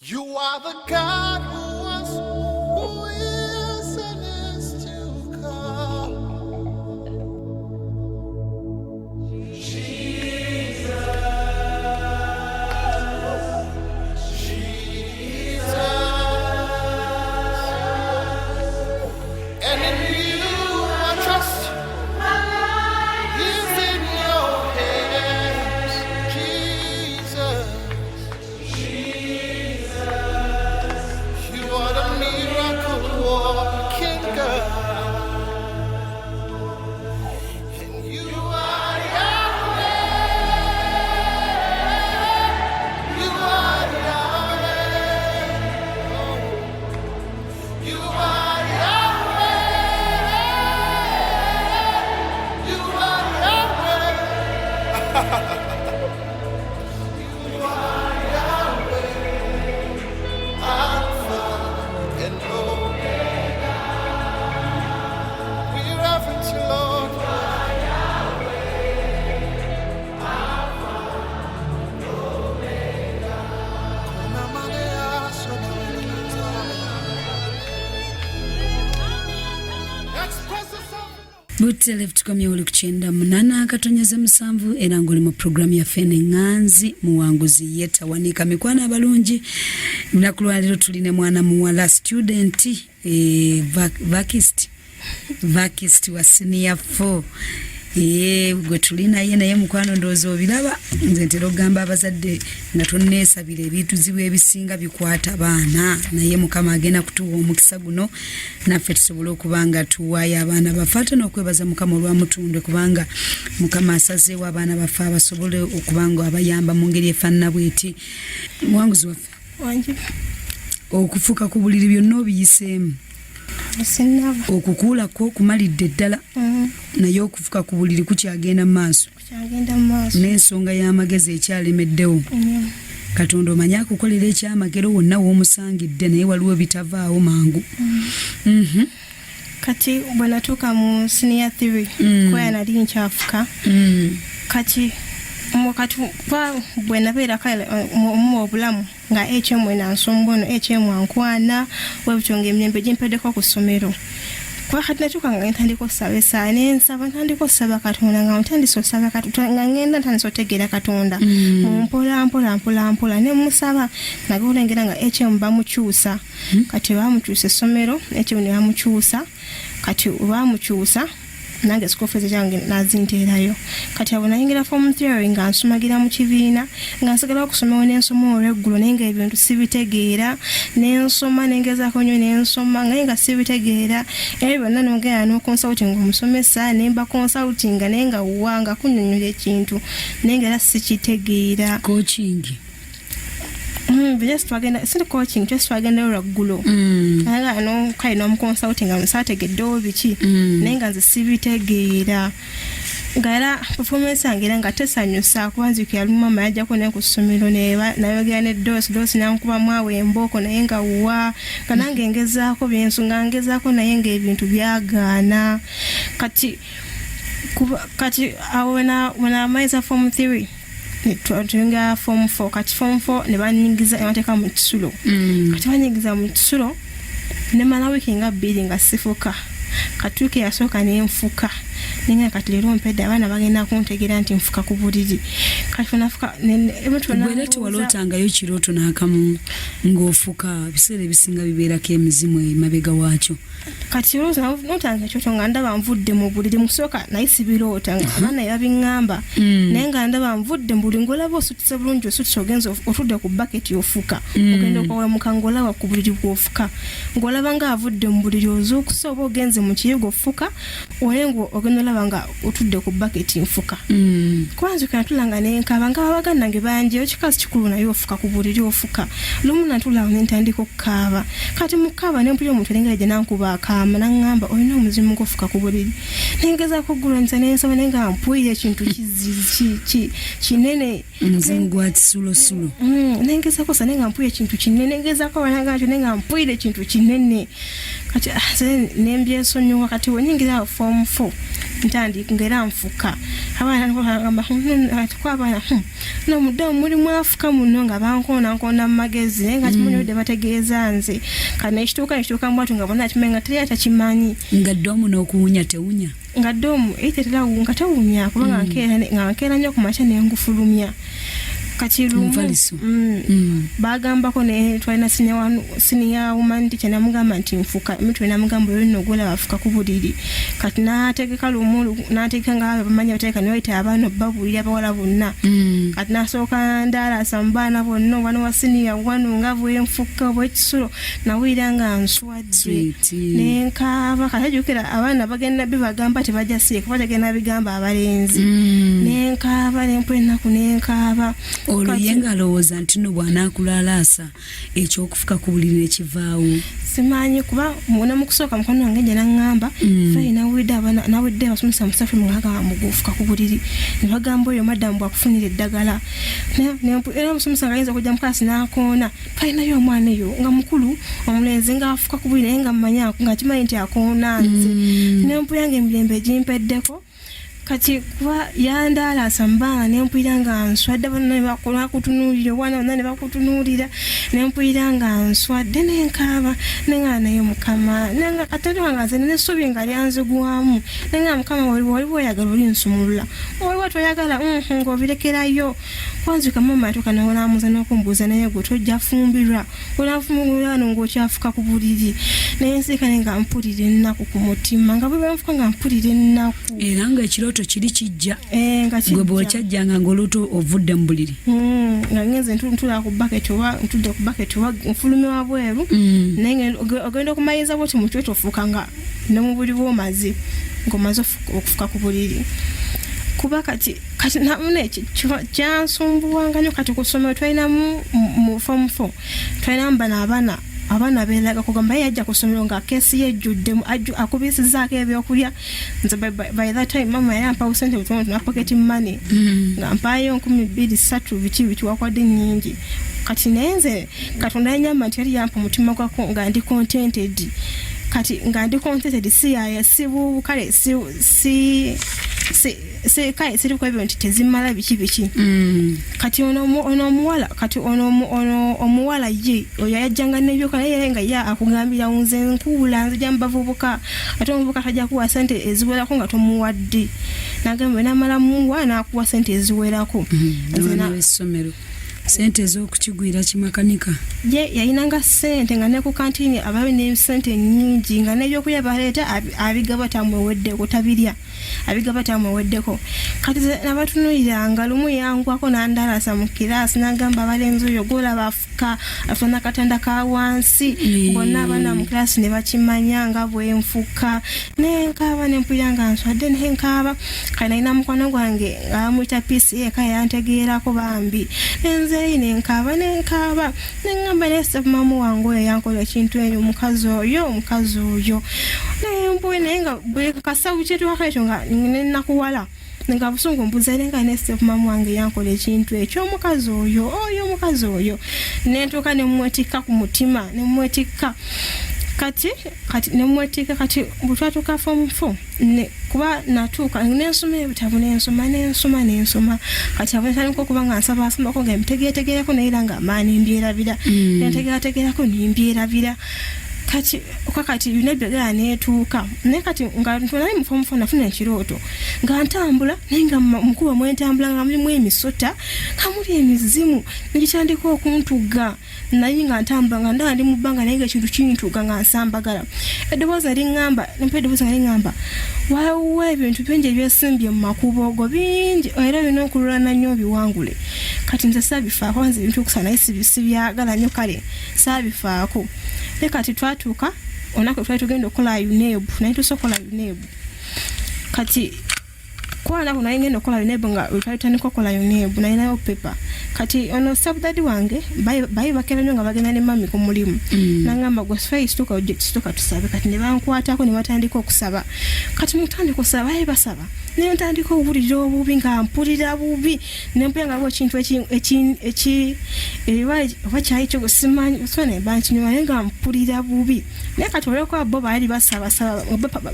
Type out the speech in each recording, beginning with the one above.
You are the God who was, who is, and is to come. Jesus, and in you I trust. My life is in your hands, Jesus. You are the miracle working God, and you are Yahweh. You are Yahweh. Oh, you are Yahweh. You are Yahweh. You are Yahweh. Alpha and Omega. We reverence you, Lord. Express yourself. Butele tukomye oli kuchenda munana akatonyeza musanvu era ngoli mu program ya fene nganzi muwanguzi yeta wanika mikwana abalungi nakulwaliro tuline mwana muwala student vakist wa senior 4 gwe tulina ye naye mukwano ndozo bilaba nze ntero gamba abazadde nga tonneesabira ebintu ziwe ebisinga bikwata baana naye mukama agenda kutuwa omukisa guno naffe tusobole okubanga tuwaayo abaana bafata n'okwebaza mukama olwamutundwe kubanga mukama asazeewo abaana bafe abasobole okubanga abayamba mu ngeri efaanana bweti muwanguzi waffe Wanje. okufuka ku buliri byonna obiyiseemu Nabo. okukuulako kumalidde ddala naye okufuka ku buliri kukyagenda mu maaso Kukyagenda mu maaso. n'ensonga y'amagezi ekyalemeddewo Katonda omanyi akukolera ekyamagero wonna w'omusangidde naye waliwo bitavaawo mangu. Kati bwe natuuka mu senior 3 kwaya nali nkyafuka kati bwe nabeera kale mu obulamu nga eky'omwana nsombono eky'omwankwana webityo ng'emirembe gimpeddeko ku ssomero kuba kati natuuka nga ntandika okusaba esaala nensaba ntandika okusaba Katonda nga ntandisa osaba Katonda nga ngenda ntandisa otegeera Katonda mpola ne musaba nage olengera nga eky'omu bamukyusa kati bamukyusa essomero eky'omu ne bamukyusa kati bamukyusa nange sikofeze jange nazinteerayo kati abo nayingira form 3 nga nsumagira mu kibiina nga nsigala okusoma n'ensoma olw'eggulo naye nga ebintu sibitegeera n'ensoma n'engezaako nnyo n'ensoma nga sibitegeera era byonna nongera n'okonsulting omusomesa nemba consulting naye nga wanga kunnyonnyola ekintu naye nga era sikitegeera coaching just twagenda sente coaching just twagenda olwaggulo ala no kai no consulting amusategeddewo biki naye nga nze sibitegeera ngala performance yange nga tesanyusa kubanzika yaluma mayajjako naye ku ssomero nayogera ne dosi nankuba mwawe emboko naye nga wa kanange ngezaako byensunga ngezaako naye nga ebintu byagaana kati when I maiza form 3 tuinga form 4 kati form 4 ne banyingiza emateka mu kisulo kati banyingiza mu kisulo ne mala wiki nga bbiri nga sifuka katuuke yasooka n'enfuka ninga kati leero mpedde abaana bagenda kuntegeera nti nfuka ku buliri kati funafuka bwera tewalootangayo kirooto n'akamu ng'ofuka biseera ebisinga bibeerako emizimu emabega waakyo kati nootanga ekyoto nga ndaba nvudde mu buliri musooka naye sibiroota nga abaana yabiŋŋamba naye nga ndaba nvudde mu buliri ng'olaba osutise bulungi osutise ogenza otudde ku baketi ofuka ogenda okwawemuka ng'olaba ku buliri bw'ofuka ng'olaba nga avudde mu buliri ozuukusa oba ogenze mu kiyigo ofuka oye ng'ogenda olaba nga otudde ku baketi nfuka kwanzuka natulanga nenkaba nga abaganda nge bangi ekikazi kikulu naye ofuka ku buliri ofuka lumu natulanga nentandika okukaaba kati mukaaba nempulira omuntu erenga gye nankuba akaama naŋŋamba olina omuzimu gw'ofuka ku buliri nengezaako oggulonisa nensaba naye nga mpuire ekintu kinene omuzimu gwa kisulosulo nengezaako sa naye nga mpuire ekintu kinene nengezaako abananga nti naye nga mpuire ekintu kinene kati nembyesonyiwa kati wenyingira form 4 ntandi ngera nfuka abaana ngamba kwabana no mudamu muri mwafuka muno nga bankona nkona magezi nga kimunyo de bategeeza nze kana ekituuka mbwatu nga bona kimenga teri atakimanyi nga domu n'okuwunya tewunya nga domu etera nga tewunya kubanga nkera nnyo ku makya nengufulumya kati mvaliso bagambako ne twalina senior woman teacher namugamba nti nfuka emitwe namugamba olwo nogola bafuka ku buliri kati nategeka lumu nategeka nga bamanya bateeka niwaita abaana babulira abawala bonna kati nasooka ndala sambaana bonna wano wa senior wano nga bwenfuka bwekisulo nawulira nga nswadde nenkaaba kati ajukira abaana bagenda bibagamba tebajja sieka bategenda bigamba abalenzi nenkaaba nempwenaku nenkaaba olwenga alowooza nti no bw'anaakulalaasa ekyokufuka ku buliri nekivaawo simanyi kuba muna mukusooka mukono wange nje naŋŋamba fayi nawedde abasomesa musafu mugagamba mugufuka ku buliri ne bagamba oyo madamu bwakufunira eddagala era omusomesa nga ayinza okujja mukalasi n'akoona falinayo omwana eyo nga mukulu omulenzi ng'afuka ku buliri naye nga mumanya nga kimanyi nti akoona nze nempu yange emirembe egimpeddeko kati kuba yandala sambanga nempuyira nga nswadde bonna ne bakola kutunuulira wana bonna ne bakutunuulira nempuyira nga nswadde nenkaaba nenga nayo mukama nenga katero nga nze nesubi nga lyanzigwamu nenga mukama wali oyagala oli nsumulula wali twayagala ng'obirekerayo kwanzika mama atuuka nawe namuza n'okumbuuza naye gwe tojja fumbirwa onafumbirwa ng'okyafuka ku buliri naye nsika nenga mpulira ennaku ku mutima nga bwe banfuka nga mpulira ennaku era nga ekirooto kiri kijja gwe bw'okyajjanga ng'oluuto ovudde mu buliri nga ngenze ntula ku bucket oba ntudde ku bucket oba nfulumye wabweru naye ogenda okumaliriza bwoti mu kyoto ofuuka nga ne mu buli bwomaze ng'omaze okufuka ku buliri kuba kati namune kyansumbuwanga nnyo kati ku ssomero twalinamu mu form 4 twalinamu bano abaana beeraga kugamba yajja ku ssomero nga keesi yejjudde akubisizaako ebyokulya nze by that time mama yali ampawo sente butono tuna pocket money nga mpaayo 2,3 biki wakwadde nnyingi kati naye nze katonda yanyamba nti yali yampa omutima gwako nga ndi contented kati nga ndi contented sibuubu kale kale siri kwebyo nti tezimala biki kati ono omuwala ye oyo yajjanga n'ebyokola naye nga ye akugambira nze nkuula nzija mubavubuka ate omuvubuka tajja kuwa sente eziwerako nga tomuwadde nagamba namala muwa n'akuwa sente eziwerako essomero sente ez'okukigwira kimakanika ye yayinanga sente nga ne ku kantini ababi ne sente nnyingi nga n'ebyokulya baleeta abigaba tamweweddeko tabirya abigaba tamweweddeko kati nabatunuliranga lumu yangwako n'andalasa mu kiraasi n'agamba abalenzi oyo golaba afuka afuna katanda ka wansi bonna abaana mu kiraasi ne bakimanya nga bwenfuka nenkaaba nempulira nga nswadde nenkaaba kati nalina mukwano gwange amuyita piisi eka yantegeerako bambi nzeeyi nenkaaba nengamba nestepu mamu wange oyo yankola ekintu eyo omukazi oyo nempuwe naye nga buli kasabu kyetuwako ekyo nga nenakuwala nga busungu mbuza nenga nestepu mamu wange yankola ekintu ekyo omukazi oyo nentuuka nemwetikka ku mutima nemwetikka kati nemwetika kati butwatuka form 4 kuba natuuka nensoma ebitabu nensoma kati abonetandika okuba nga nsabasomako nga emitegeetegerako naye era nga amaani mbyerabira nentegeerategerako nembyerabira kati yunebyagala netuuka naye kati nga nali mu form 4 nafuna ekirooto nga ntambula naye nga mukuba mwentambula nga mulimu emisota nga muli emizimu negitandika okuntugga naye nga ntambula nga ndaba ndi mu bbanga naye nga ekintu kintugga nga nsambagala eddoboozi nga liŋŋamba waliwo ebintu bingi ebyesimbye mu makubo go bingi era olina okululana nnyo obiwangule kati nze saabifaako nze ebintu okusa naye sibyagala nnyo kale saabifaako naye kati twatuuka olunaku twali tugenda okukola UNEB naye tusokola UNEB kati kwanaku naye ngenda okukola UNEB nga twali tutandika okukola UNEB nalinayo pepa kati ono sabudadi wange bayi bakera nnyo nga bagenda ne mami ku mulimu nangamba gwe sifayi situka tusabe kati ne bankwatako ne batandika okusaba kati mutandika okusaba bayi basaba ne ntandika okuwulira obubi nga mpulira bubi ne mpulira nga ekintu oba kyayi kyo simanyi sone bankinyuma naye nga mpulira bubi naye kati olwokuba bo baali basaba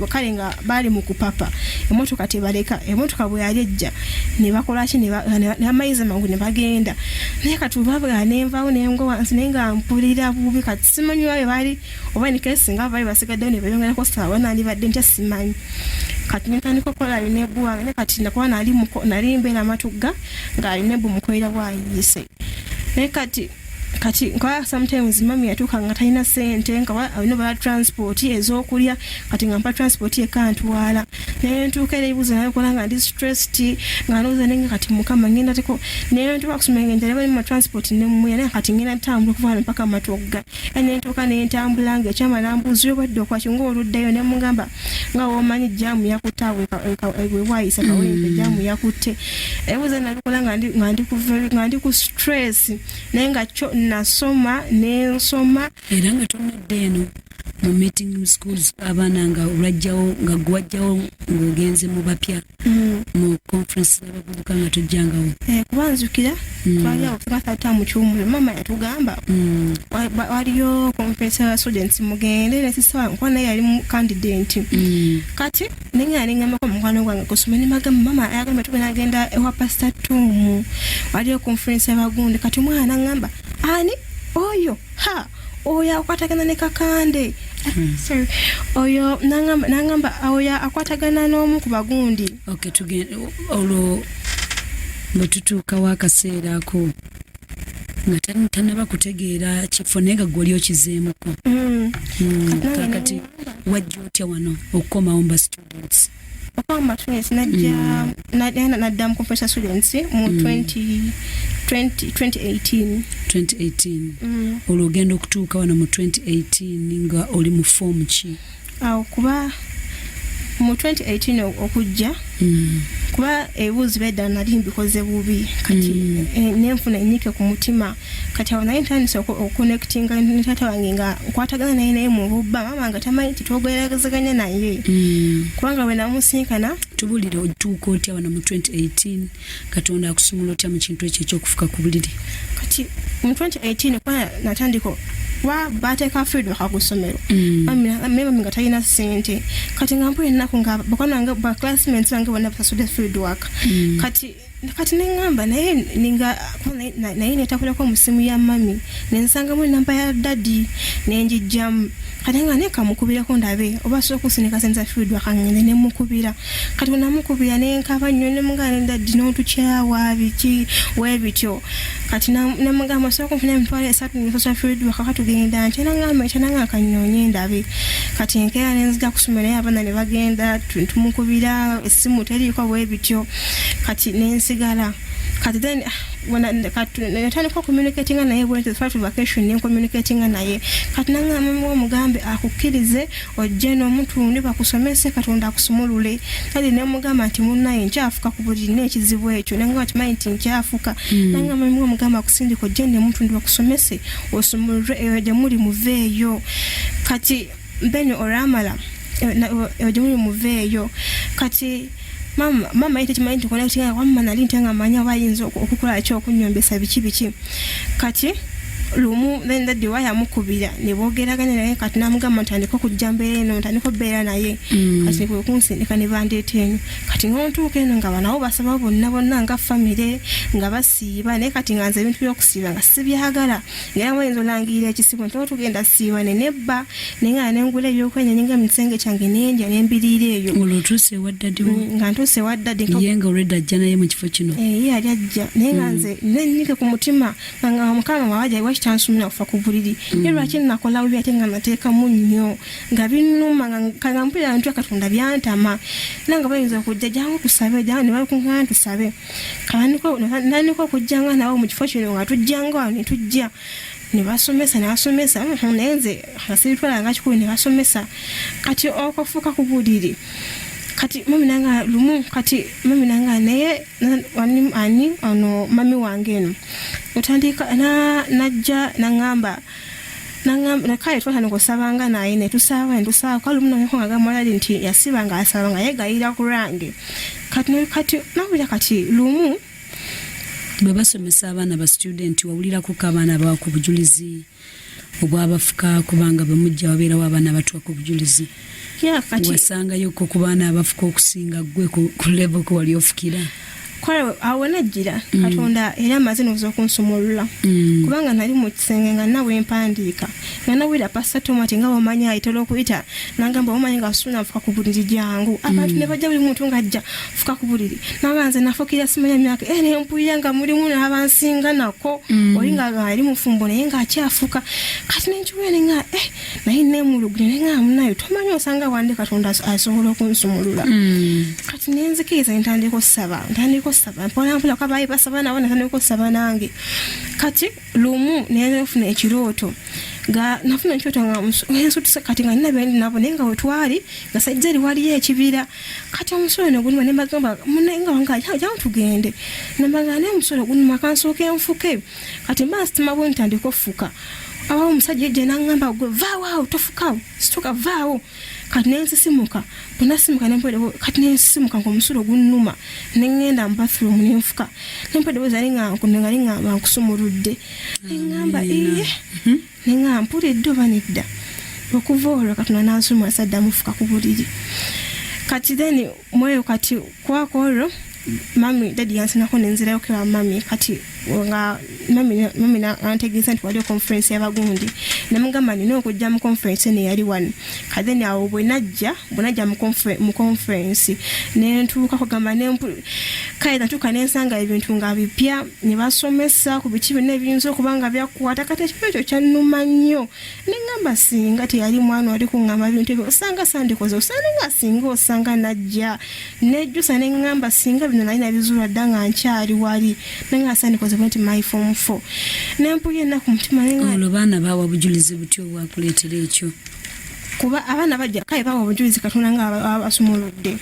kale nga baali mu kupapa emmotoka tebaleka emmotoka bwe yali ejja ne bakola ki n'amayizi mangu ne bagenda naye kati babwa nenvawo nengo wansi naye nga mpulira bubi kati simanyi wabe baali oba ni kesi nga baali basigaddeyo ne bayongerako saawa nandi badde ntya simanyi kati nentandika okukola alina ebbu wange naye kati nakuba nali mbeera amatugga ng'alina ebbu mukwera bwayise naye kati nkola sometimes mami yatuuka nga talina ssente nga alina bala transport ez'okulya kati nga mpa transport ekantwala naye ntuuka era ebibuuzo nayokola nga ndi stressed nga ndowooza nenga kati mukama ngenda teko naye ntuuka kusoma nga njala bali mu transport nemuya naye kati ngenda ntambula okuva wano mpaka matogga ne ntuuka ne ntambula nga ekyama nambuuza obadde okwaki ng'oluddayo ne mugamba nga womanyi jaamu yakutte we wayisa kawempe jaamu yakutte ebibuuzo nabikola nga ndi ku stress naye nga nasoma nensoma era nga tonadde eno mu meeting schools abaana nga olwajjawo nga gwajjawo ng'ogenze mu bapya mu conference z'abavubuka nga tojjangawo kubanzukira twali awo tugatata mu kyumule mama yatugamba waliyo conference ya students mugende ne sister wange kuba naye yali mu candidate kati nenga nengambako mukwano gwange kusoma ne magamba mama ayagamba tugenda agenda ewa pastor Tom waliyo conference y'abagundi kati mwana ngamba ani oyo oyo akwatagana ne kakande sorry oyo nangamba oyo akwatagana n'omu ku bagundi okay tugende olwo bwetutuukawo akaseera ako nga tanaba kutegeera kifo naye nga gwoli okizeemuko kakati wajja otya wano okukomawo mba students okamba students nadda mu conference students mu 2018 olwo ogenda okutuuka wano mu 2018 nga oli mu form ki awo kuba mu 2018 okujja kuba ebibuuzo bedda nali mbikoze bubi kati nenfuna enyike ku mutima kati awo naye ntandise okuconnectinga ne taata wange nga nkwatagana naye mu bubba mama nga tamanyi titwogeragazaganya naye kubanga bwe namusinkana tubulire otuuka otya wano mu 2018 katonda akusumula otya mu kintu ekyo ekyokufuka ku buliri kati mu 2018 kwa natandika bateeka feedback ku ssomero mami nga talina ssente kati nga mpulira ennaku nga bakwanange ba classmates bange bonna basasudde feedback kati nengamba naye netakulako mu ssimu ya mami nensangamu enamba ya dadi nenjijjamu kati nga nekamukubirako ndabe oba asobola okusinika senza feedback ngende nemukubira kati namukubira nenkaba nnyo nemugamba dadi n'otukyawa biki webityo kati nemugamba osobola okunfuna emitwalo 3 nesosa feedback katugenda nkyerangamba ekyananga akanyonye ndabe kati enkeera nenzija kusoma naye abaana ne bagenda tumukubira essimu teriiko webityo kati nensigala kati then netandika communicating naye bwente through vacation ne communicating naye kati nangamba omugambe akukkirize ojje n'omuntu ndi bakusomese katonda akusumulule kati nemugamba nti munnaye nkyafuka ku buli n'ekizibu ekyo nangamba kimanyi nti nkyafuka nangamba omugambe akusindika ojje n'omuntu ndi bakusomese osumulule gye muli muveeyo kati then oramala gye muli muveeyo kati mama yite kimanyi nti connecting wamma nali ntenga manya bayinza okukola ekyo okunyombesa biki kati lumu then that the wire mukubira ne bogeraganya naye kati namugamba ntandika okujja mbeera eno ntandika obbeera naye kati kwe kunsindika ne bandeeta eno kati ngontuuka eno nga banawo basaba bonna nga famire nga basiiba naye kati nga nze ebintu by'okusiiba nga sibyagala ngera muyinza olangirira ekisibo nti tugenda siiba nenebba nenga nengula ebyokwennyanja nga misenge kyange nendya nembiriira eyo olwotuuse ewaddadi nga ntuuse ewaddadi ye nga olwedda ajja naye mu kifo kino yali ajja naye nga nze nenyike ku mutima nga mukama wawajja kyansumira okufa ku buliri era lwaki nakola bubi ate nga nateekamu nnyo nga binnuma nga mpulira ntya katonda byantama era nga bayinza okujja jangu tusabe jangu ne bakuŋŋaana tusabe nandika okujjanga nabo mu kifo kino nga tujjanga wano ne tujja ne basomesa naye nze asibitwala nga kikulu ne basomesa kati okufuuka ku buliri kati mami nanga lumu kati mami nanga naye ani ono mami wange eno otandika najja nangamba nakale twatandika okusabanga naye netusaba kale lumu nangekongaga mwalali nti yasiba nga asaba nga yegayira ku lwange kati nawulira kati lumu bwe basomesa abaana ba student wawulirako abaana bawa ku bujulizi obwabafuka kubanga bwe mujja wabeerawo abaana batwa ku bujulizi wasangayo ko ku baana abafuka okusinga gwe ku level ko wali ofukira kwale awo najjira katonda era amaze n'okunsumulula kubanga nali mu kisenge nga nawe mpandiika nga nawira pasta tomati nga bamanya ayitala okuyita nangamba omanyi nga suna fuka ku buliri jangu abantu ne bajja buli muntu ngajja fuka ku buliri nabanze nafukira simanya myaka ene mpulira nga mulimu n'abansinga nako olinga ali mufumbo naye nga akyafuka kati nenkiwene nga naye nemulugune nga munayo tomanyi osanga wande katonda asobola okunsumulula kati nenzikiriza ntandika okusaba mpola kabayi basaba nabo natandika okusaba nange kati lumu nefuna ekirooto nga nafuna ekirooto nga ensutuse kati nga nina bendi nabo naye nga wetwali nga sajja eri waliyo ekibira kati omusolo negunuma nembagamba munenga wange jamu tugende nembagamba naye omusolo gunuma kansooka enfuke kati mba nsitima bwe ntandika ofuka abawo omusajja ejja nangamba gwe vaawo tofukawo situka vaawo kati nensisimuka bwenasimuka nempedebo kati nensisimuka ng'omusulo gunnuma nengenda mu bathroom nenfuka nempedebo zali nga nkusumuludde nengamba nengamba mpulidde oba nedda okuva olwo katonda nansumula saddamu fuka ku buliri kati then mweyo kati kwako olwo mami dadi yansinako nenzirayo kewa mami kati nga mami antegeeza nti waliyo conference y'abagundi namugamba nina okujja mu conference eno eyali wano kati then awo bwe najja mu conference nentuuka kugamba kale natuuka nensanga ebintu nga bipya ne basomesa ku biki byonna ebiyinza okuba nga byakwata kati ekifo ekyo kyannuma nnyo nengamba singa teyali mwana wali kuŋŋamba ebintu ebyo osanga sandikoze osanga nga singa osanga najja nejjusa nengamba singa bino nali nabizuula dda nga nkyali wali nenga sandikoze bwenti my form 4 nempuye ennaku mutima olwo baana bawa bujulizi butyo bwakuleetera ekyo kuba abaana bajja kale bawa obujulizi katonda nga abasumuludde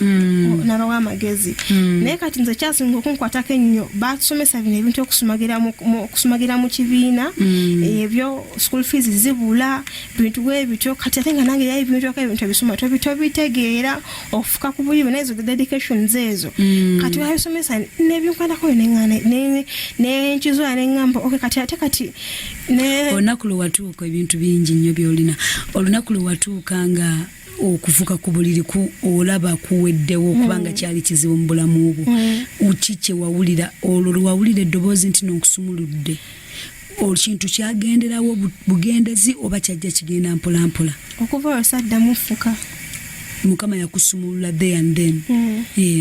n'abawa amagezi naye kati nze kyasinga okunkwatako ennyo basomesa bino ebintu okusumagira mu kibiina ebyo school fees zibula bintu bwebityo kati ate nga nange yali ebintu ebisoma tobitegeera okufuka ku buli bino ezo dedications ezo kati babisomesa nebinkwatako nenkizula neŋŋamba oke kati olunaku lwe watuuka ebintu bingi nnyo byolina olunaku lwe watuuka nga okufuka ku buliri olaba kuweddewo kubanga kyali kizibu mu bulamu obwo ukikye wawulira olwo lwawulira eddoboozi nti n'okusumuludde kintu kyagenderawo bugendezi oba kyajja kigenda mpolampola okuva olwo saddamu fuka mukama yakusumulula there and then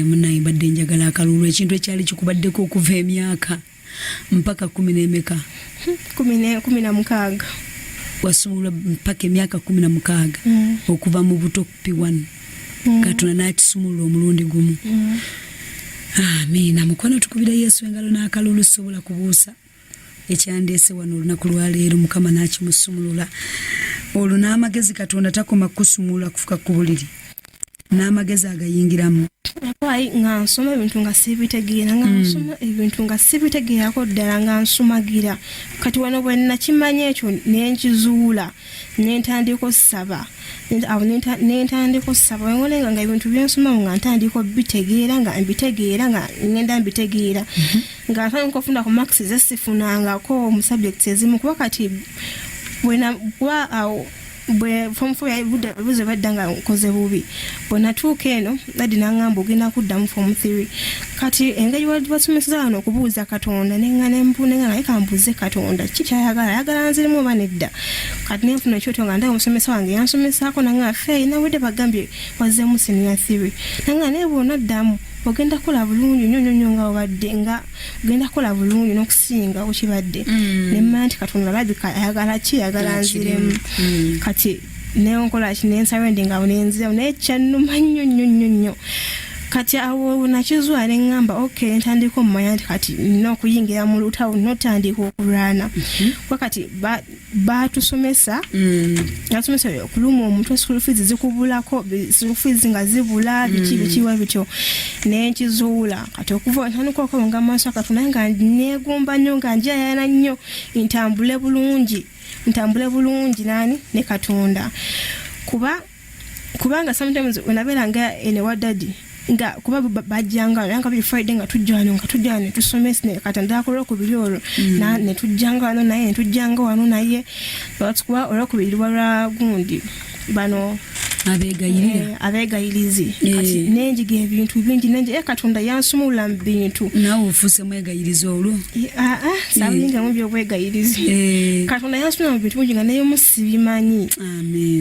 munayi mbadde njagala akalulu ekintu ekyali kikubaddeko okuva emyaka mpaka 10 n'emeka 16 wasumulula mpaka emyaka 16 okuva mu buto P1 katonda n'akisumulula omulundi gumu amina mukono tukubira Yesu engalo n'akalulu sobola kubuusa ekyandeese wano olunaku lwaleero mukama n'akimusumulula olwo n'amagezi katonda takoma kusumulula kufuka ku buliri n'amagezi agayingiramu akwai nga nsoma ebintu nga sibitegeerako ddala nga nsumagira kati wano bwe nakimanya ekyo nenkizuula nentandika osaba wengolenga nga ebintu byensoma nga ntandika bitegeera nga ngenda mbitegeera nga ntandika okufuna ku marks zesifunangako mu subjects ezimu kuba kati bwe form 4 buze badda nga nkoze bubi bwenatuuka eno dadi nangamba ogenda kuddamu form 3 kati engeri basomesa wano okubuuza katonda nenga naye kambuuze katonda kikyayagala nzirimu oba nedda kati nenfuna ekyoto nga ndaga omusomesa wange yansomesaako nanga fey nawedde bagambye wazzeemu senior 3 nanga naye bwonaddamu ogenda kola bulungi nnyo nga obadde nga ogenda kola bulungi n'okusinga okibadde nemma nti katonda labika ayagala nziremu kati neonkola kinensawendi nga nenziremu naye kyannuma nnyo kati awo nakizwa ne ngamba okay ntandika omumanya nti kati nina okuyingira mu lutawo notandika okulwana wakati batusomesa natusomesa okuluma omuntu school fees zikubulako school fees nga zibula bikiwa bityo nenkizuula kati okuva ntandika nga maaso akatuna nga negumba nnyo nga njayana nnyo ntambule bulungi nani ne Katonda kubanga sometimes wenaberanga ene wadadi nga kuba bajjanga yanga bi Friday nga tujjana tusomese ne Katonda akolo ku biloro na ne tujjanga wano naye tujjanga wano naye batkuba olw'okubirirwa lwa gundi bano abegayirizi kati nenjiga ebintu bingi nenje Katonda yansumula mu bintu nawe ufuse mwegayirizi olwo sabiringa mu by'obwegayirizi Katonda yansumula mu bintu bingi nga naye musibimanyi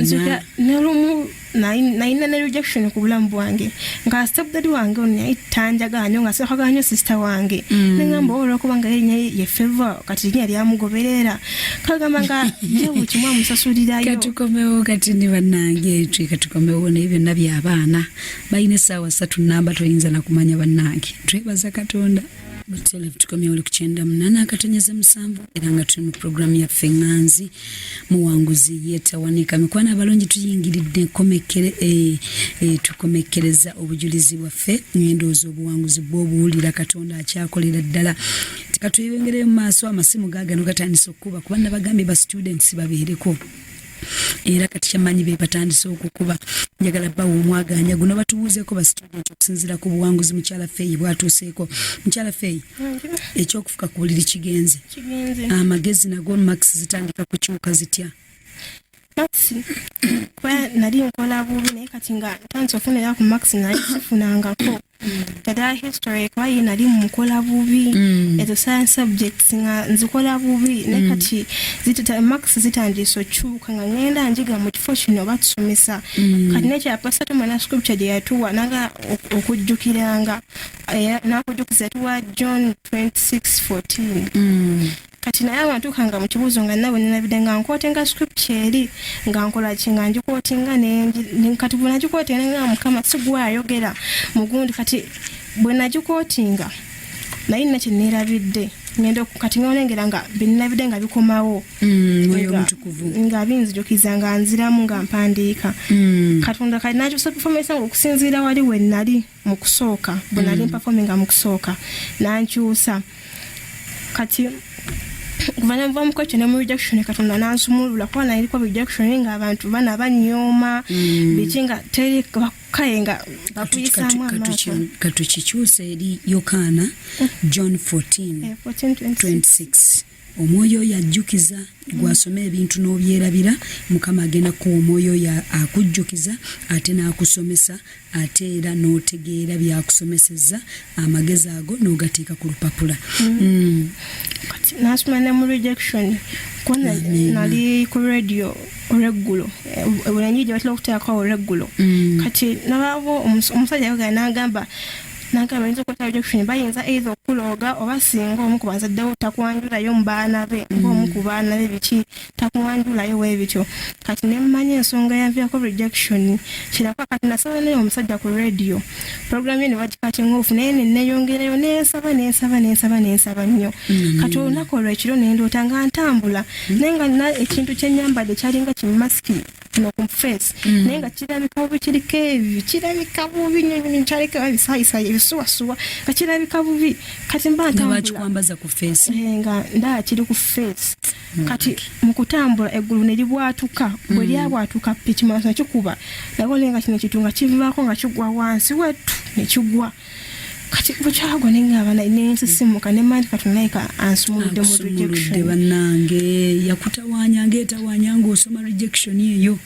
nzoka nerumu naina ne rejection ku bulamu bwange nga stepdad wange yayitanjaganyo nga sekaganyo sister wange nengamba olw'okubanga ye favor kati yali amugoberera kagamba nga jebu kimwa musasulirayo katukomewo kati ni bannange katukomewo n'ebyo nabyo abaana bayina essaawa 3 namba toyinza na kumanya bannange twebaza Katonda Mutele tukomye oli kuchenda munana akatonyeza 7 era nga tuli mu program ya Fenganzi muwanguzi yetawanika mikwana abalonji tuyingiridde tukomekereza obujulizi bwaffe nyendozo obuwanguzi bw'obuwulira Katonda akyakolera ddala tikatuyibengere mu maaso amasimu gaagano gatandise okuba kuba bagambye ba students babeereko era kati kyamanyi be batandise okukuba njagala bawo omwaganya guno batubuuzeko ba student okusinzira ku buwanguzi mukyala Fey bwatuuseeko mukyala Fey ekyokufuka ku buliri kigenze amagezi nago max zitandika kukyuka zitya Max kwa nali nkola bubi naye kati nga tanso funira ku Max naye sifunangako kada history kwa nali mukola bubi ezo science subjects nga nzikola bubi naye kati zitata Max zitandise okyuka nga ngenda njiga mu kifo kino batusomesa kati nekya pastor mana scripture gye yatuwa nanga okujjukiranga nakujjukiza tuwa John 26:14 kati naye abantu kanga mu kibuzo nga nabo ninabidenga nkotenga scripture eri nga nkola kinga njikotinga ne kati buna jikotenga mukama sigwa ayogera mugundi kati bwena jikotinga naye naki nerabidde ngendo kati ngolengera nga binabidenga bikomawo moyo mutukuvu nga binzijokiza nga nziramu nga mpandiika Katonda kati nacho so performance okusinzira wali we nali mu kusooka bwena ali performing mu kusooka nankyusa kati kuvanya mva mukwacho ne mu rejection Katonda nansumulula kwa na ilikuwa rejection nga abantu bana banyoma bichinga teri kayenga bakuyisamu katuchikyuse eri Yokana John 14:26 omwoyo yajjukiza gwasome ebintu n'obyerabira mukama agenda ku omwoyo ya akujjukiza ate n'akusomesa ate era n'otegeera byakusomeseza amagezi ago n'ogateeka ku lupapula nasumana mu rejection kona nali ku radio regulo ulanyi je batlo kutaka regulo kati nababo omusajja yoga nagamba nzo kwata rejection bayinza either okuloga oba singa omukubanza ddawo takwanjula yo mbaana be omukubaana be biki takwanjula yo webityo kati nemmanya ensonga yanvya ko rejection kiraka kati nasaba ne omusajja ku radio program yene batikati ngofu nene neyongerayo nesaba nnyo kati onako lwekiro nendo tanga ntambula nenga na ekintu kyenyambade kyalinga kimaski no confess nenga kirabika bubi kirikevi kirabika bubi nnyo kyalika bisayisa suwa kachirabika bubi kati mbanda bachikwambaza ku face nga nda kiri ku face kati mukutambula eggulu ne libwatuka bwe lyabwatuka pichi maso kikuba nagolenga kino kitunga kivako nga kigwa wansi wetu ne kigwa kati buchago ninga abana inensi simuka ne mandi katunaika ansumuludde mu rejection banange yakutawanya ngetawanya osoma rejection yeyo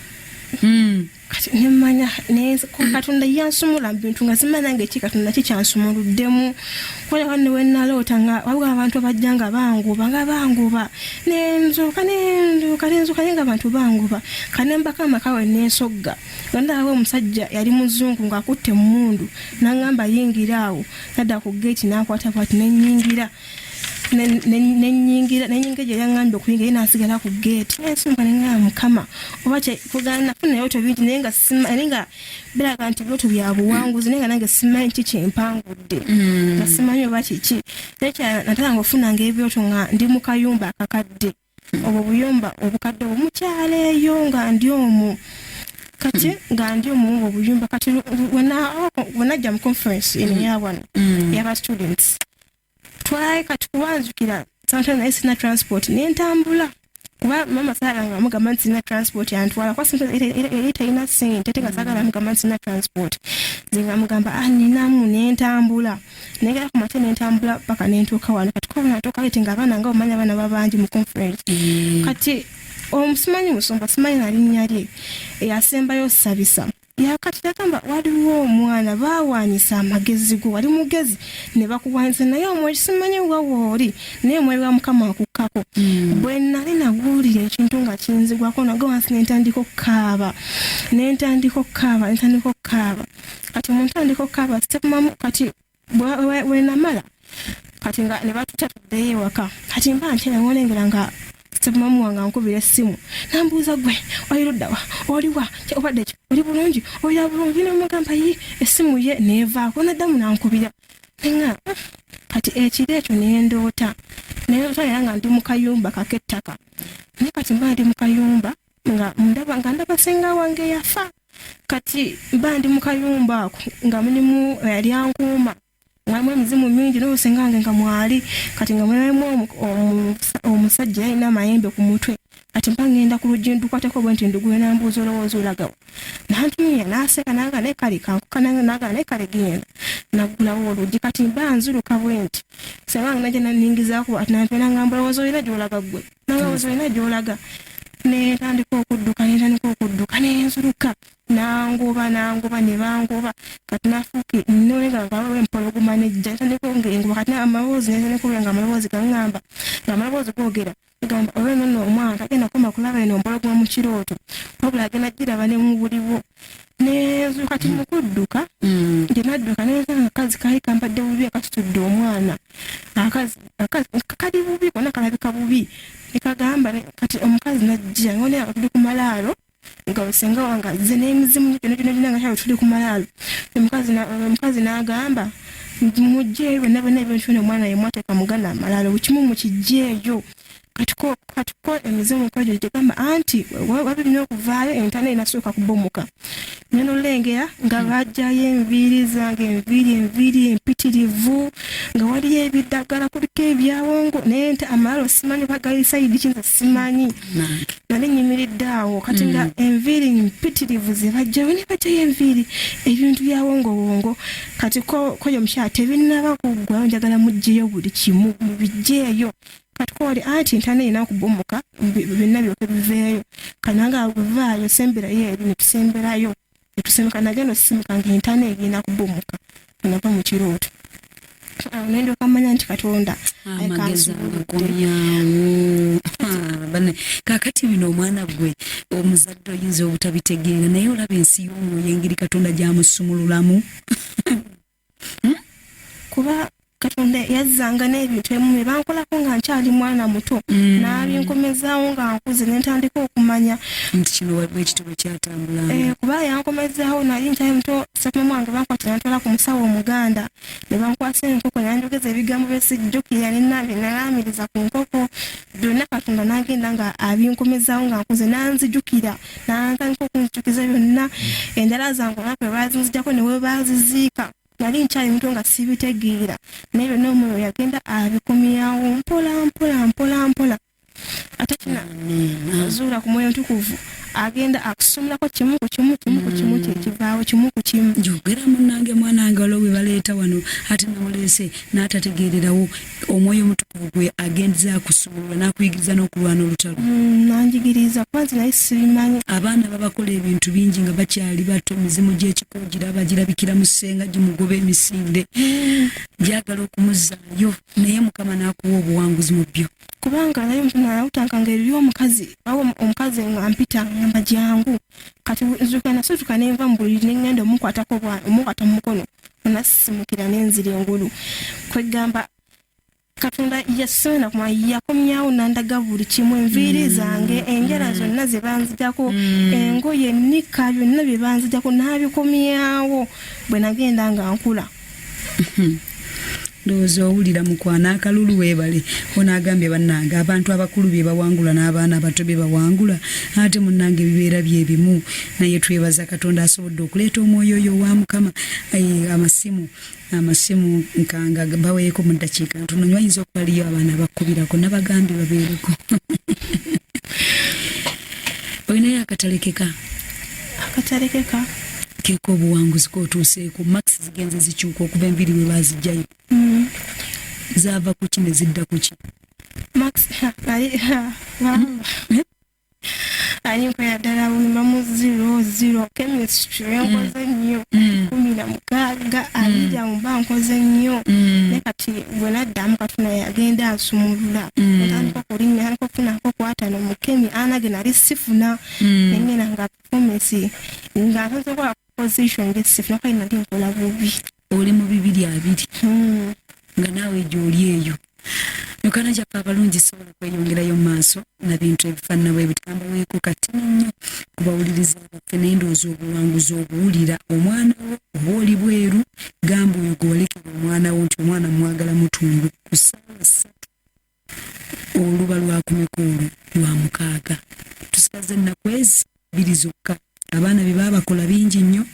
kati nemanya neza ko Katonda yansumula bintu nga simanya ngeki Katonda kikyansumuluddemu kola wanne wenalota nga wabwa abantu abajjanga banguba nenzuka nga abantu banguba kanemba kama kawe nesogga ganda awo omusajja yali muzungu nga akutte mundu nangamba yingirawo nadda ku gate nakwata kwati nenyingira nenyingira gye yaŋŋambye okuyingira ye n'asigala ku geeti nesumba neŋŋamba mukama oba kugana nafunayo ebyoto bingi naye nga biraga nti ebyoto bya buwanguzi naye nga nange simanyi ki kyempangudde nga simanyi oba kiki naye natala nga ofunanga ebyoto nga ndi mu kayumba akakadde obwo obuyumba obukadde omukyala eyo nga ndi omwo kati nga ndi omwo obuyumba kati wenajja mu conference eno yawano yaba students twaye kati kuwanzukira sometimes naye sina transport nentambula kuba mama saagala nga mugamba nti sina transport yantwala kwa eri talina ssente ate nga saagala mugamba nti sina transport nze nga mugamba ninamu nentambula negera ku mate nentambula paka nentuuka wano kati kuba natuuka eti nga abaana nga omanya abaana babangi mu conference kati omusimanyi musumba simanyi nalinnya lye eyasembayo sabisa yakati yagamba waliwo omwana baawanyisa amagezi go wali mugezi ne bakuwanyisa naye omwoyo simanyi wawooli naye omwoyo gwa mukama akukkako bwe nali nawulira ekintu nga kinzigwako nago wansi nentandika okukaaba kati muntandika okukaaba sitemamu kati bwe namala kati nga ne batutuddeyo ewaka kati mba nkyerengolengera nga mamu wange ankubira essimu nambuuza gwe oliruddawa oliwa obadde ki oli bulungi olira bulungi nemugamba yi essimu ye neevaako naddamu nankubira nenga kati ekiro ekyo nendoota era nga ndi mu kayumba kakettaka naye kati mba ndi mu kayumba nga ndaba senga wange yafa kati mba ndi mu kayumba ako nga mulimu yali ankuuma mwalimu emizimu mingi n'obusenga wange nga mwali kati nga mwalimu omusajja yalina amayembe ku mutwe kati mpa ngenda ku luggi ndukwateko bwe nti nduguye nambuuza olowooza olagawa nantumiya n'aseka naga naye kale kankuka naga naye kale genda naggulawo oluggi kati mba nzuluka bwe nti senga wange najja naningizaako ati nampe nangamba olowooza olina gy'olaga ggwe nalowooza olina gy'olaga netandika okudduka nenzuluka nangoba ne bangoba kati nafuuke nolenga ngawo empologoma nejja tandika engoba kati amaloboozi netandika nga amaloboozi gaŋŋamba nga amaloboozi googera egamba olweno nno omwana agenda koma kulaba eno empologoma mu kirooto wabula agenda giraba ne mu buliwo nenzuuka kati mu kudduka gye nadduka nensanga akazi kaali kampadde bubi akasitudde omwana kali bubi konna kalabika bubi nekagamba kati omukazi najja ngone tuli ku malaalo nga osenga wange azze n'emizimu gyonna nga tuli ku malaalo omukazi n'agamba mujjeeyo bonna ebintu omwana yemwateeka mugana amalaalo bukimu mukijjeeyo katiko emizimu kojo gyegamba anti wabirina okuvaayo entana enasooka kubomoka nenolengera nga bajjayo enviiri zange enviiri empitirivu nga waliyo ebiddagala kuliko ebyawongo naye nti amalaalo simanyi bagayisayidi kinza simanyi nali nyimiridde awo kati nga enviiri mpitirivu zebajjayo ne bajjayo enviiri ebintu byawongowongo kati koyo omukyala tebinaba kuggwayo njagala mugjeyo buli kimu mubijjeeyo kati koli anti entana erina okubomoka byonna byoke biveeyo kananga buvaayo semberayo eri netusemberayo netusemeka nagenda osisimika nga entana egenda kubomoka nava mu kirooto nendyoka manya nti katonda amagezi agakomyawo kakati bino omwana gwe omuzadde oyinza obutabitegeera naye olaba ensi y'omwoyo engeri katonda gyamusumululamu kuba katonda yazzanga n'ebintu ebimu bankolako nga nkyali mwana muto n'abinkomezaawo nga nkuze nentandika okumanya nti kino bwe ekitobo kyatambulanga kuba yankomezaawo nali nkyali muto ssepumamu wange bankwata nantwala ku musawo omuganda ne bankwasa enkoko nanjogeza ebigambo byesijjukira nenalamiriza ku nkoko byonna katonda nagenda nga abinkomezaawo nga nkuze nanzijukira nantandika okunzijukiza byonna endala zange olwakwe bazinzijjako newe baziziika nali nkyali muto nga sibitegeera naye byonna omwoyo yagenda abikomyawo mpola ate kina azuula ku mwoyo ntukuvu agenda akusomulako kimu ku kimu kyekivaawo kimu ku kimu njogera munnange mwanange waliwo bwe baleeta wano ate namuleese n'atategeererawo omwoyo omutukuvu gwe agendeza akusumulula n'akuyigiriza n'okulwana olutalo nanjigiriza kuba nti naye sibimanyi abaana babakola ebintu bingi nga bakyali bato emizimu gy'ekiko girabikira mu ssenga gimugoba emisinde gyagala okumuzzaayo naye mukama n'akuwa obuwanguzi mu byo kubanga naye nawutankanga eriyo omukazi nga mpita ngamba jangu kati nzuka nasituka nenva mu buliri nengenda omukwata mu mukono onasisimukira nenzira engulu kwegamba Katonda yasona kuma yakomyawo nandaga buli kimu enviiri zange enjala zonna ze banzijako engoye ennika byonna bye banzijako n'abikomyawo bwe nagenda nga nkula. Ndowooza owulira mukwana akalulu weebale ono agambye bannange abantu abakulu bye bawangula n'abaana abato bye bawangula ate munnange bibeera bye bimu naye twebaza Katonda asobodde okuleeta omwoyo oyo wa Mukama. Amasimu nkanga baweeko mu ddakiika ntono nnyo ayinza okubaliyo abaana bakubirako nabagambye babeereko. Olinayo akatalekeka keeko obuwanguzi kootuuseeko max zigenze zikyuka okuba enviiri we baazijjayo zaava ku ki ne zidda ku ki? Max ali nkola ddala bulimamu 00 chemistry enkoze nnyo 16 alija mba nkoze nnyo ne kati bwe naddamu Katonda yagenda ansumulula ntandika okulinnya ntandika okufunako kwatano mu kemi anage nali sifuna nengena nga performance nga ntonze kola position nge sifuna kali nali nkola bubi. Oli mu 2 nga naawe gy'oli eyo. Yokana kyapa abalungi sobola kweyongerayo mu maaso na bintu ebifaanana bwe bitamba weeko kati nnyo kubawuliriza baffe n'endowooza obuwanguzi obuwulira omwana wo oba oli bweru gamba oyo gw'olekera omwana wo nti omwana mwagala mutundu ku ssaawa 3 oluba lwakumeka olwo lwa 6 tusigaze ennaku ezi 2 zokka. Abaana bye baba bakola bingi nnyo,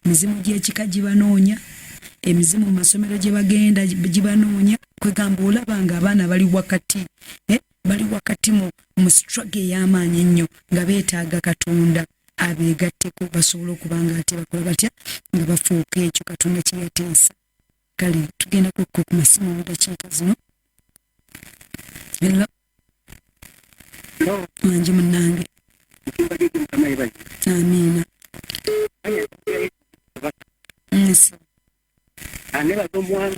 mizimu gy'ekika gibanoonya, emizimu mu masomero gye bagenda gibanoonya. Kwegamba olaba nga abaana bali wakati mu struggle ey'amaanyi ennyo nga beetaaga Katonda abeegatteko basobole okuba nga ate bakola batya nga bafuuka ekyo Katonda kye yateesa. Kale tugenda ku masimu mu ddakiika zino. Hello. Wangi munnange. Amiina. Never go one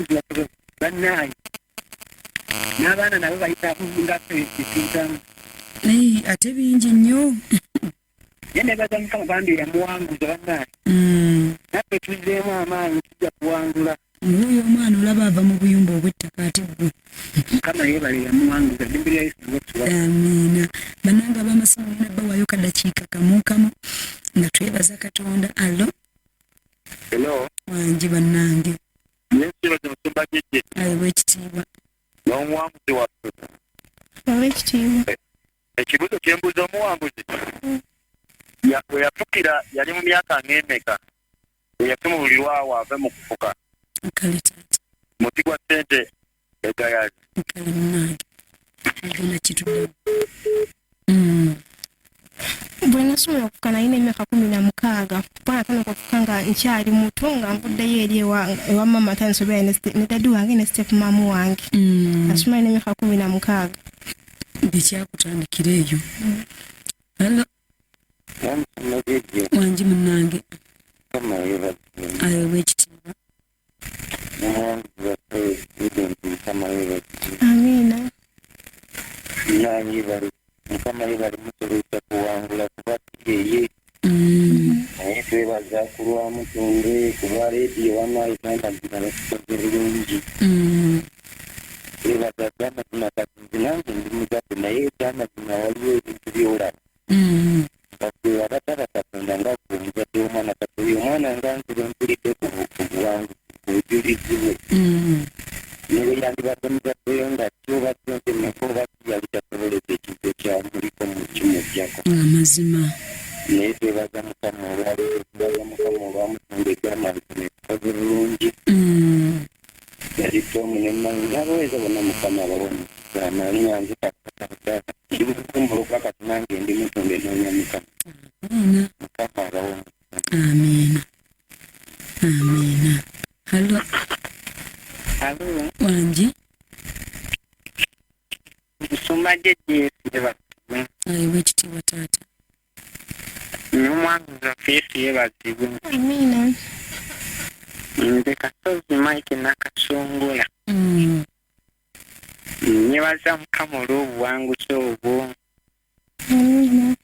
bannaye n'abaana nabo bayita nga ekitam ate bingi nnyo ye nebaza Mukama bambi yamuwanguza bannaye naffe tuzzeemu amaanyi tujja kuwangula oyo omwana olaba ava mu buyumba obw'ettaka ate gwe Mukama yeebale yamuwanguza ddembe lya Yesu amiina. Bannange ab'amasimu nina bawaayo kaddakiika kamu nga twebaza Katonda. Allo. Hello. Wangi bannange. Yesu musumba jjejje. Ayiwa ekitiibwa. N'omuwanguzi waffe. Ekitiibwa. Ekibuzo kye mbuuza omuwanguzi. We yafukira yali mu myaka ng'emeka. We yafumulirwa awo ave mu kufuka. Kale taata. Muti gwa ssente egayazi. Kale munnange. Agenda kituddamu. Bwe nasobola okufuka nalina emyaka 16 kubanga tano okufuka nga nkyali muto nga nvuddeyo eri ewa mama tansobera ne daddy wange ne step mamu wange nasoma nina emyaka 16. Bekyakutandikira eyo. Hello. Wangi munnange. Ayiwa ekitiibwa. Amiina. Mukama yeebale musobozesa kuwangula kuba yeye naye twebaza kulwamu tunde kuba leediyo wanaayitanga zina bakukoze bulungi twebaza gyamazima katinzi nange ndi muzadde naye gyamazima waliwo ebintu byolaba bakwe abataba Katonda nga gwe omuzadde w'omwana katoyi omwana nga nze bempulidde ku buwanguzi ku bujulizi bwe nebe yandibadde muzaddeyo nga kyoba kyonse nekoba yali tasoboleza ekintu ekyamuliko mu kimujjako amazima. naye twebaza Mukama olwaleero tubaza Mukama olwamutunga ekyamazima ekikoze bulungi yali tomu nemmanyi n'abaweza bonna Mukama abawomu amalinnya nze kakakakaka ndi bukumbuluka kati nange ndi mutunga enoonya Mukama Mukama abawomu. Amiina. Amiina. Hallo. Alo. Wangi. Musumba jjejje yeebazibwe. Ayiwa ekitiibwa taata. N'omwanguzi waffe Yesu yeebazibwe. Amiina. Nze Kasozi Mike Nakasongola. Nyebaza Mukama olw'obuwanguzi obwo. Amiina.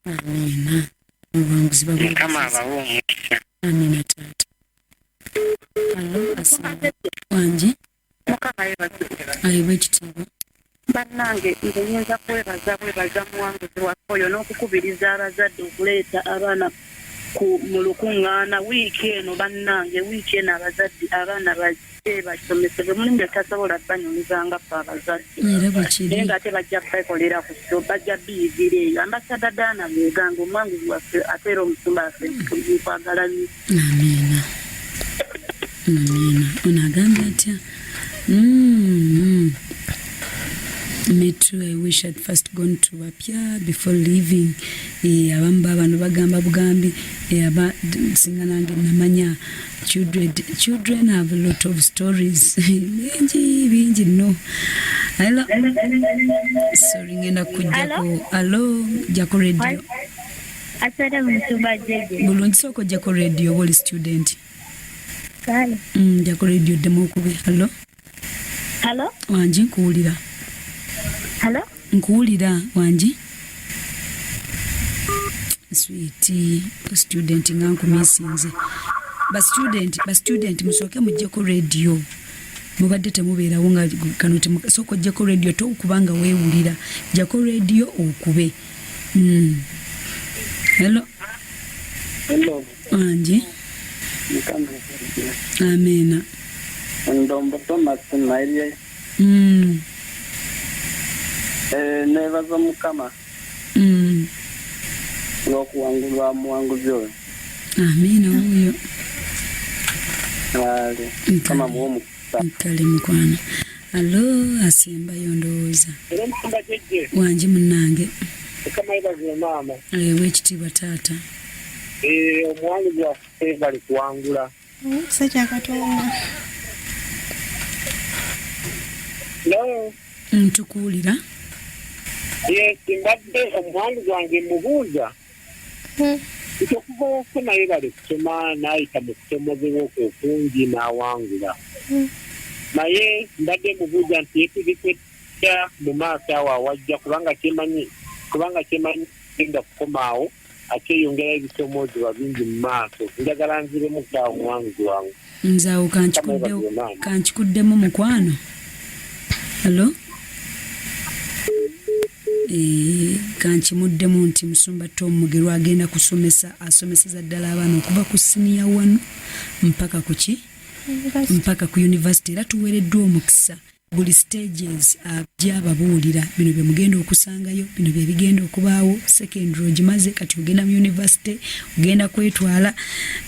Amiina. Obuwanguzi babwe. Mukama abawe omukisa. Amiina taata. Allo. ayiwe ekitiibwa. Bannange nze nyinza kwebaza muwanguzi waffe oyo n'okukubiriza abazadde okuleeta abaana mu lukuŋŋaana wiiki eno. Bannange wiiki eno abazadde abaana bajje basomesebwe mulimu bye tasobola banyumizanga ffe abazadde naye nga ate bajja kwekolera ku so bajja biyigira eyo. Ambasada Daana Beeganga omwanguzi waffe ate era omusumba waffe nkwagala nnyo. Amiina. Ono agambye atya? Me too, I wish I'd first gone to Apia before leaving. Abamu bano bagamba bugambi singa nange namanya children have a lot of stories. bingi no. Hello. Sorry ngenda kujjako. Hello, jako radio. Asada msuba jeje. Bulungi soko jako radio wali student. Kale. Jako radio demo kube. Hello. Hello. Wanji nkuwulira. Hello? Nkuwulira wanji. Sweetie, student ngankumisinze. Ba student musooke mujjeko radio. Mubadde temubeerawo nga kano soko jjeko radio to kubanga weewulira. Jjako radio okube. Hello. Hello. Wanji. Amena. Ndombo Thomas Maria. Nebaza Mukama. Lw'okuwangulwa muwanguzi oyo. Amina oyo. Kama muwomukisa. Kale mukwana. Alo, asembayo ndowooza. Era omusumba jejje. Wanji munnange. Kama ibaze maama. Wekitiibwa taata. Omuwanguzi waffe bali kuwangula. Sajja Katonda. No. Ntukuwulira. Yes, mbadde omuwanguzi wange mubuuza. Okuva okufuna ye bali kusoma n'ayita mu kusomozebwa okwo okungi n'awangula. Naye mbadde mubuuza nti yeetegekera mu maaso awo awajja kubanga kyemanyi genda kukomaawo ate yongerayo ebisomozebwa bingi mu maaso. Njagala nziremu kaawo omuwanguzi wange. Nzaawo kankikuddemu mukwano. Hello? Kankimuddemu nti musumba Tom Mugerwa agenda asomeseza ddala abaana okuva ku senior 1 mpaka ku ki? Mpaka ku university. Era tuweereddwa omukisa buli stages gy'ababuulira bino bye mugenda okusangayo, bino bye bigenda okubaawo, secondary ogimaze kati ogenda mu university, ogenda kwetwala,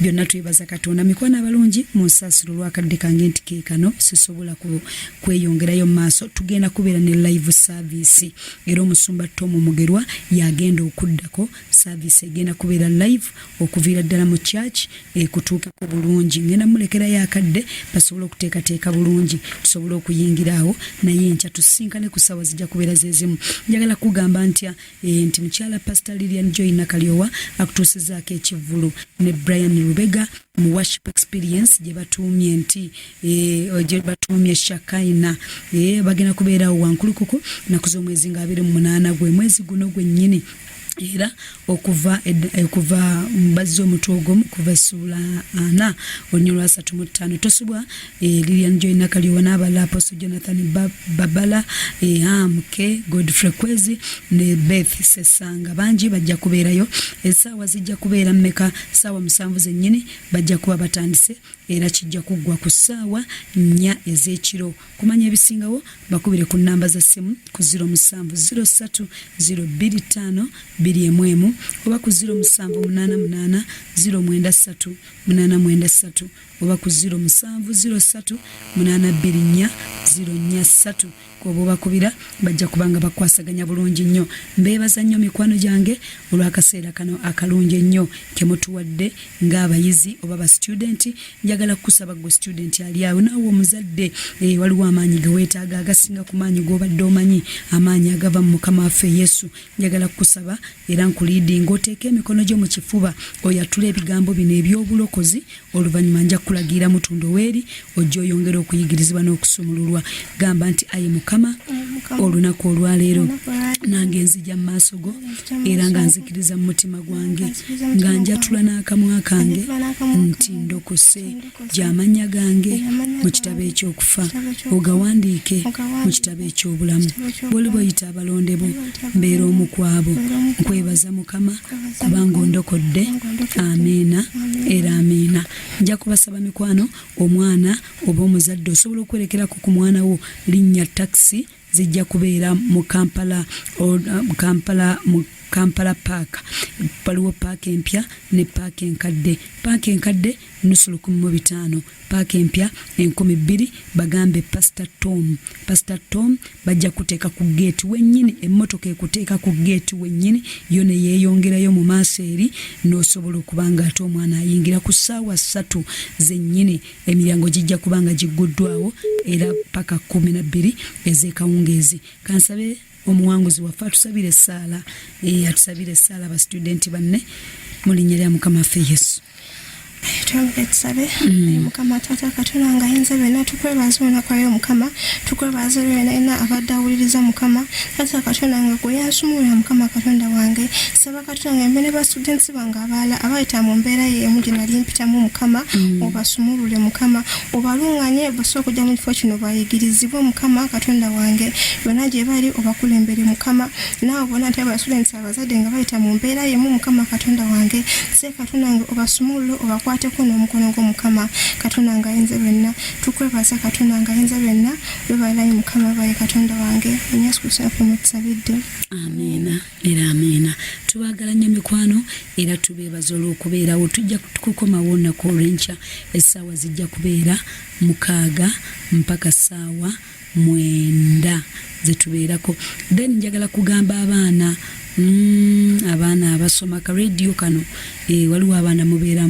byonna twebaza Katonda. Mikono abalungi mu nsaasiro lwakadde kange nti keekano sisobola kweyongerayo mu maaso, tugenda kubeera ne live service. Era omusumba Tom Mugerwa yagenda okuddako service egenda kubeera live okuviira ddala mu church kutuukeko bulungi. Ngenda mulekerayo akadde basobole okuteekateeka bulungi tusobole okuyingira awo naye enkya tusinkane ku ssaawa zijja kubeera zezimu. Njagala kugamba nti mukyala Pastor Lilian Joy Nakalyowa akutuusizaako ekivvulu ne Brian Rubega mu worship experience gye batuumye nti gye batuumye Shakaina bagenda kubeerawo wankulukuku naku z'omwezi nga 28 gwe mwezi guno gwennyini. Era okuva mbazzi omutwe ogw'omu kuva ssuula 4 olunyolo lwa 35 tosubwa Lilian Joy Nakalyowa n'abalala Apostle Jonathan Babala Amke Godfrey Kwezi ne Beth Sesanga bangi bajja kubeerayo. Essaawa zijja kubeera mmeka? Ssaawa 7 zennyini bajja kuba batandise era kijja kuggwa ku ssaawa 4 ez'ekiro. Kumanya ebisingawo bakubire ku nnamba za simu ku 0703 025 2 oba ku 0788 093 893 oba ku 0703 824 043 oba bakubira bajja kubanga bakwasaganya bulungi nnyo. Mbeebaza nnyo mikwano gyange olw'akaseera kano akalungi ennyo ke mutuwadde ng'abayizi oba ba student. Njagala kukusaba gwe student ali awo naawe omuzadde waliwo amaanyi ge weetaaga agasinga ku maanyi g'obadde omanyi, amaanyi agava mu Mukama waffe Yesu. Njagala kukusaba era nkuliidinga oteeke emikono gyo mu kifuba oyatula ebigambo bino eby'obulokozi, oluvannyuma nja kulagira mutundo weeri ojja oyongera okuyigirizibwa n'okusumululwa. Gamba nti ayi Mukama olunaku olwaleero nange nzija mu maaso go era nga nzikiriza mu mutima gwange nga njatula n'akamwa kange nti ndokose gy'amannya gange mu kitabo eky'okufa ogawandiike mu kitabo eky'obulamu bw'oli bw'oyita abalonde bo mbeera omu ku abo nkwebaza mukama kubanga ondokodde amiina era amiina nja kubasaba mikwano omwana oba omuzadde osobola okwerekerako ku mwana wo linnya taxi zijja kubeera mu Kampala Park. Waliwo paaka empya ne paaka enkadde. Paaka enkadde nusu 15,000, paaka empya 2,000. Bagambe Pastor Tom. Pastor Tom bajja kuteeka ku gate wennyini, emmotoka ekuteeka ku gate wennyini, yo ne yeeyongerayo mu maaso eri n'osobola okubanga ate omwana ayingira ku ssaawa 3 zennyini. Emiryango gijja kubanga gigguddwawo era paka 12 ez'ekawungeezi. Kansabe omuwanguzi waffe atusabire essaala, atusabire essaala ba student banne mu linnya lya Mukama waffe Yesu. Tusabe Mukama Taata Katonda nga ayinza byonna, tukwebaza olunaku lwa Mukama, tukwebaza byonna abadde awuliriza Mukama Taata Katonda nga gwe yansumulula Mukama Katonda wange. Saba Katonda nga mbene ba students bange abaala abayita mu mbeera y'emu gye nali mpitamu Mukama, obasumulule Mukama, obalunganye basobola okujja mu kifo kino bayigirizibwe Mukama Katonda wange, byonna gye bali obakulembere Mukama. Naawe bonna nti aba students abazadde nga bayita mu mbeera y'emu Mukama Katonda wange, se Katonda nga obasumulule obakwateko n'omukono gw'Omukama Katonda nga ayinza byonna. Tukwebaza Katonda nga ayinza byonna, webalayo Mukama baye Katonda wange, Yesu Kristo mutusabidde. Amiina era amiina. Tubaagala nnyo mikwano era tubeebaza olw'okubeerawo. Tujja kukomawo olunaku olw'enkya, essaawa zijja kubeera 6 mpaka ssaawa 9 zetubeerako. Then njagala kugamba abaana abaana abasoma ka radio kano, waliwo abaana mubeera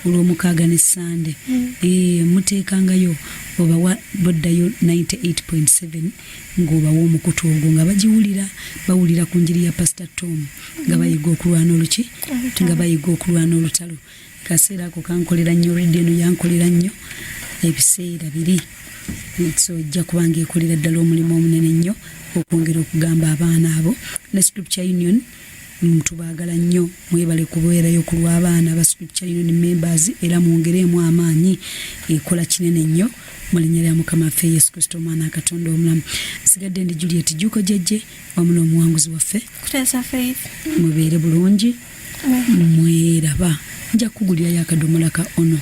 olw'omukaaga ne Sande, muteekangayo oba boddayo 98.7 ng'obawa omukutu ogwo nga bawulira ku njiri ya Pastor Tom nga bayiga okulwana oluki nga bayiga okulwana olutalo. Kaseera ako kankolera nnyo, radio eno yankolera nnyo ebiseera biri, so ojja kubanga ekolera ddala omulimu omunene nnyo okwongera okugamba abaana abo. Ne Scripture Union tubaagala nnyo, mwebale kubeerayo ku lw'abaana ba Scripture Union members era mwongeremu amaanyi, ekola kinene nnyo mu linnya lya Mukama waffe Yesu Kristo Omwana Katonda omulamu. Nsigadde ndi Juliet Juko Jejje wamu n'omuwanguzi waffe Kutesa Faith. Mubeere bulungi, mweraba. Nja kugulirayo akadomola ka ono.